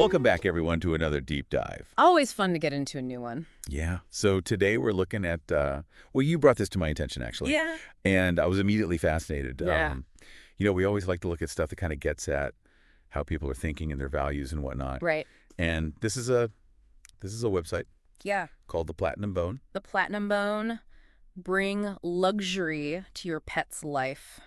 Welcome back, everyone, to another deep dive. Always fun to get into a new one. Yeah. So today we're looking at, well, you brought this to my attention, actually. Yeah. And I was immediately fascinated. Yeah. We always like to look at stuff that kind of gets at how people are thinking and their values and whatnot. Right. And this is a website Yeah. called The Platinum Bone. The Platinum Bone. Bring luxury to your pet's life.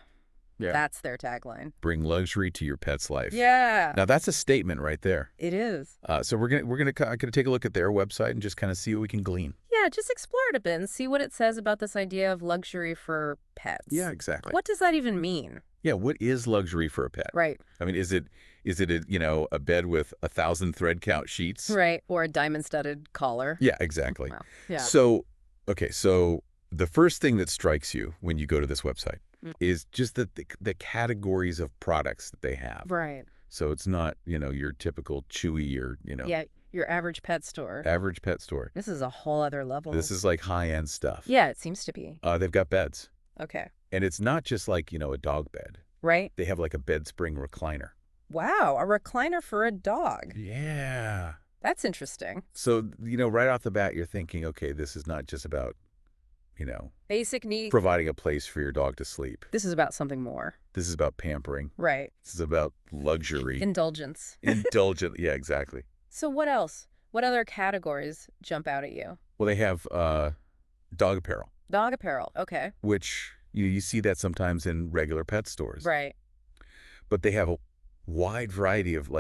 Yeah. That's their tagline. Bring luxury to your pet's life. Yeah. Now, that's a statement right there. It is. So we're gonna take a look at their website and just kind of see what we can glean. Yeah, just explore it a bit and see what it says about this idea of luxury for pets. Yeah, exactly. What does that even mean? Yeah, what is luxury for a pet? Right. I mean, is it a bed with 1,000 thread count sheets? Right. Or a diamond-studded collar. Yeah, exactly. Well, yeah. So the first thing that strikes you when you go to this website is just the categories of products that they have. Right. So it's not, your typical Chewy or, Yeah, your average pet store. average pet store. This is a whole other level. This is like high-end stuff. Yeah, it seems to be. They've got beds. Okay. And it's not just like, a dog bed. Right? They have like a bed spring recliner. Wow, a recliner for a dog. Yeah. That's interesting. So, right off the bat, you're thinking, okay, this is not just about, Basic needs. providing a place for your dog to sleep. This is about something more. This is about pampering. Right. This is about luxury. Indulgence. Indulgent. Yeah, exactly. So what else? What other categories jump out at you? Well, they have dog apparel, Dog apparel. Okay. which you see that sometimes in regular pet stores. Right. But they have a wide variety of,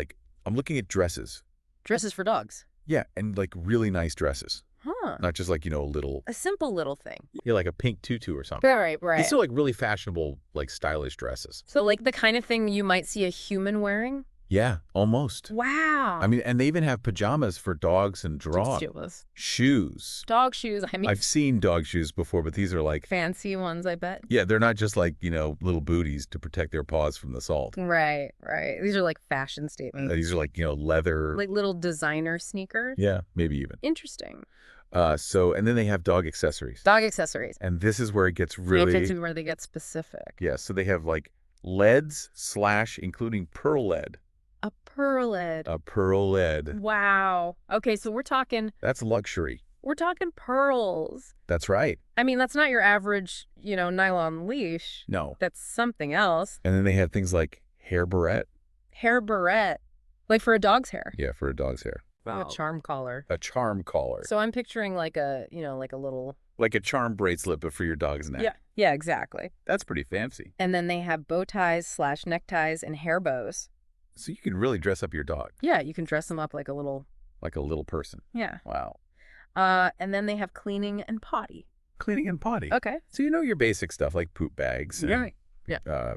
I'm looking at dresses. Dresses for dogs. Yeah, and really nice dresses. Huh. Not just a little, A simple little thing. like a pink tutu or something. Right, right. These are really fashionable, stylish dresses. So like the kind of thing you might see a human wearing? Yeah, almost. Wow. I mean, and they even have pajamas for dogs and dogs. Ridiculous. Shoes. Dog shoes. I mean, I've seen dog shoes before, but these are fancy ones, I bet. yeah, they're not just little booties to protect their paws from the salt. Right, right. These are like fashion statements. These are leather. Like little designer sneakers. Yeah, maybe even. Interesting. And then they have dog accessories. Dog accessories. And this is where it gets Pay really, attention where they get specific. yeah, so they have leads / including pearl lead. A pearl lead. A pearl lead. Wow. Okay, so we're talking That's pearls. That's right. I mean, that's not your average, nylon leash. No. That's something else. And then they have things like hair barrette. Hair barrette. Like for a dog's hair. Yeah, for a dog's hair. A charm collar. A charm collar. So I'm picturing like a little. Like a charm bracelet, but for your dog's neck. Yeah. Yeah, exactly. That's pretty fancy. And then they have bow ties / neckties and hair bows. So you can really dress up your dog. Yeah, you can dress them up like a little. Like a little person. Yeah. Wow. And then they have cleaning and potty. Cleaning and potty. Okay. So your basic stuff like poop bags. And, Right. Yeah.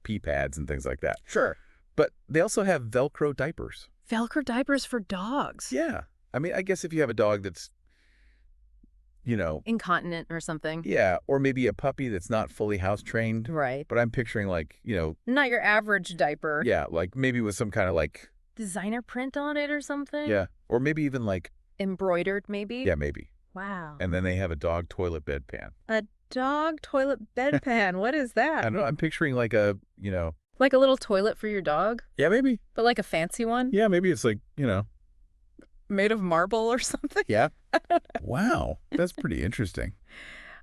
pee pads and things like that. Sure. But they also have Velcro diapers. Velcro diapers for dogs. Yeah. I mean, I guess if you have a dog that's, Incontinent or something. yeah, or maybe a puppy that's not fully house trained. Right. But I'm picturing Not your average diaper. yeah, maybe with some kind of Designer print on it or something. yeah, or maybe even Embroidered maybe. yeah, maybe. Wow. And then they have a dog toilet bedpan. A dog toilet bedpan. What is I that? don't know. I'm picturing like a little toilet for your dog, yeah, maybe. but like a fancy one Yeah, maybe it's made of marble or something. yeah. Wow, that's pretty interesting.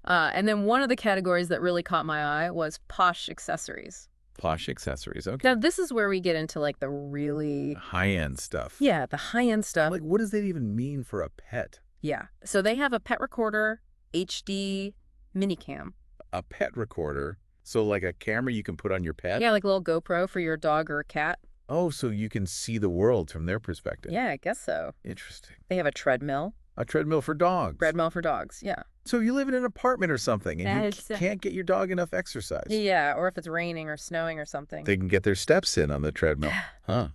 And then one of the categories that really caught my eye was posh accessories. Posh accessories. Okay. Now, this is where we get into like the really, High-end stuff. yeah, the high-end stuff. What does that even mean for a pet? Yeah. So they have a pet recorder, HD minicam. A pet recorder. So like a camera you can put on your pet? Yeah, like a little GoPro for your dog or a cat. Oh, so you can see the world from their perspective. Yeah, I guess so. Interesting. They have a treadmill. A treadmill for dogs. Treadmill for dogs, yeah. So you live in an apartment or something and you That's- can't get your dog enough exercise. Yeah, or if it's raining or snowing or something. They can get their steps in on the treadmill. Huh.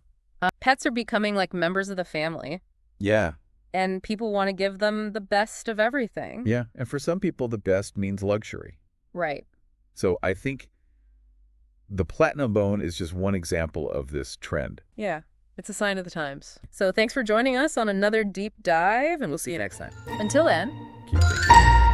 Pets are becoming like members of the family, Yeah. and people want to give them the best of everything. Yeah. And for some people, the best means luxury. Right. So I think the Platinum Bone is just one example of this trend. Yeah. It's a sign of the times. So thanks for joining us on another deep dive, and we'll see you next time. Until then, Keep thinking.